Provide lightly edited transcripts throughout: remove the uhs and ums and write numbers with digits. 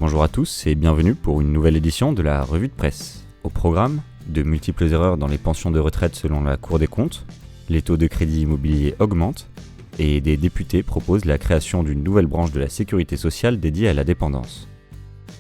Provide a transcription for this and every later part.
Bonjour à tous et bienvenue pour une nouvelle édition de la revue de presse. Au programme, de multiples erreurs dans les pensions de retraite selon la Cour des comptes, les taux de crédit immobilier augmentent et des députés proposent la création d'une nouvelle branche de la sécurité sociale dédiée à la dépendance.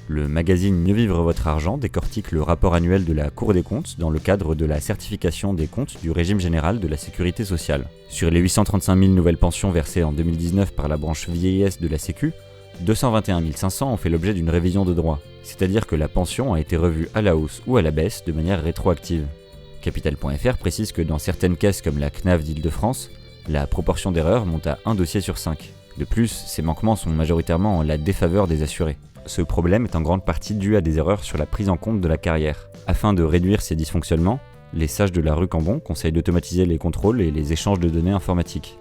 Le magazine Mieux vivre votre argent décortique le rapport annuel de la Cour des comptes dans le cadre de la certification des comptes du régime général de la sécurité sociale. Sur les 835 000 nouvelles pensions versées en 2019 par la branche vieillesse de la Sécu, 221 500 ont fait l'objet d'une révision de droit, c'est-à-dire que la pension a été revue à la hausse ou à la baisse de manière rétroactive. Capital.fr précise que dans certaines caisses comme la CNAV d'Île-de-France, la proportion d'erreurs monte à 1 dossier sur 5. De plus, ces manquements sont majoritairement en la défaveur des assurés. Ce problème est en grande partie dû à des erreurs sur la prise en compte de la carrière. Afin de réduire ces dysfonctionnements, les sages de la rue Cambon conseillent d'automatiser les contrôles et les échanges de données informatiques.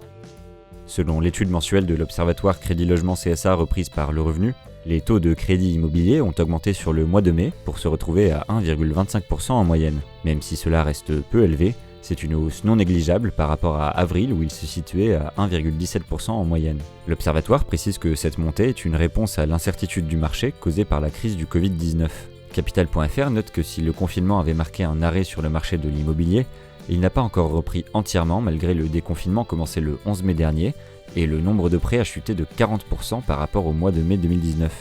Selon l'étude mensuelle de l'Observatoire Crédit Logement CSA reprise par Le Revenu, les taux de crédit immobilier ont augmenté sur le mois de mai pour se retrouver à 1,25% en moyenne. Même si cela reste peu élevé, c'est une hausse non négligeable par rapport à avril où il se situait à 1,17% en moyenne. L'Observatoire précise que cette montée est une réponse à l'incertitude du marché causée par la crise du Covid-19. Capital.fr note que si le confinement avait marqué un arrêt sur le marché de l'immobilier, il n'a pas encore repris entièrement malgré le déconfinement commencé le 11 mai dernier et le nombre de prêts a chuté de 40% par rapport au mois de mai 2019.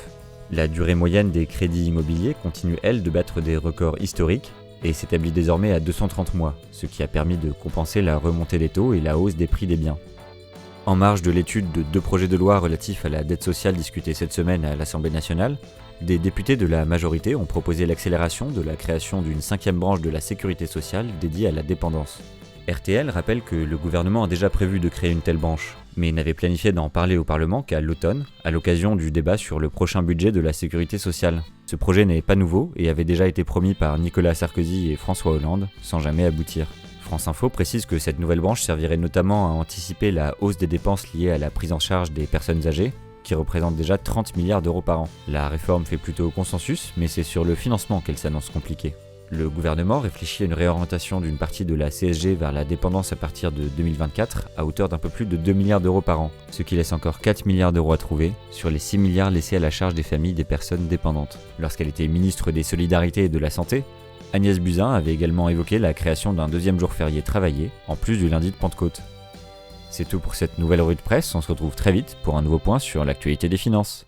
La durée moyenne des crédits immobiliers continue elle de battre des records historiques et s'établit désormais à 230 mois, ce qui a permis de compenser la remontée des taux et la hausse des prix des biens. En marge de l'étude de 2 projets de loi relatifs à la dette sociale discutés cette semaine à l'Assemblée nationale, des députés de la majorité ont proposé l'accélération de la création d'une 5e branche de la sécurité sociale dédiée à la dépendance. RTL rappelle que le gouvernement a déjà prévu de créer une telle branche, mais n'avait planifié d'en parler au Parlement qu'à l'automne, à l'occasion du débat sur le prochain budget de la sécurité sociale. Ce projet n'est pas nouveau et avait déjà été promis par Nicolas Sarkozy et François Hollande, sans jamais aboutir. France Info précise que cette nouvelle branche servirait notamment à anticiper la hausse des dépenses liées à la prise en charge des personnes âgées, qui représente déjà 30 milliards d'euros par an. La réforme fait plutôt consensus, mais c'est sur le financement qu'elle s'annonce compliquée. Le gouvernement réfléchit à une réorientation d'une partie de la CSG vers la dépendance à partir de 2024 à hauteur d'un peu plus de 2 milliards d'euros par an, ce qui laisse encore 4 milliards d'euros à trouver sur les 6 milliards laissés à la charge des familles des personnes dépendantes. Lorsqu'elle était ministre des Solidarités et de la Santé, Agnès Buzyn avait également évoqué la création d'un 2e jour férié travaillé, en plus du lundi de Pentecôte. C'est tout pour cette nouvelle revue de presse, on se retrouve très vite pour un nouveau point sur l'actualité des finances.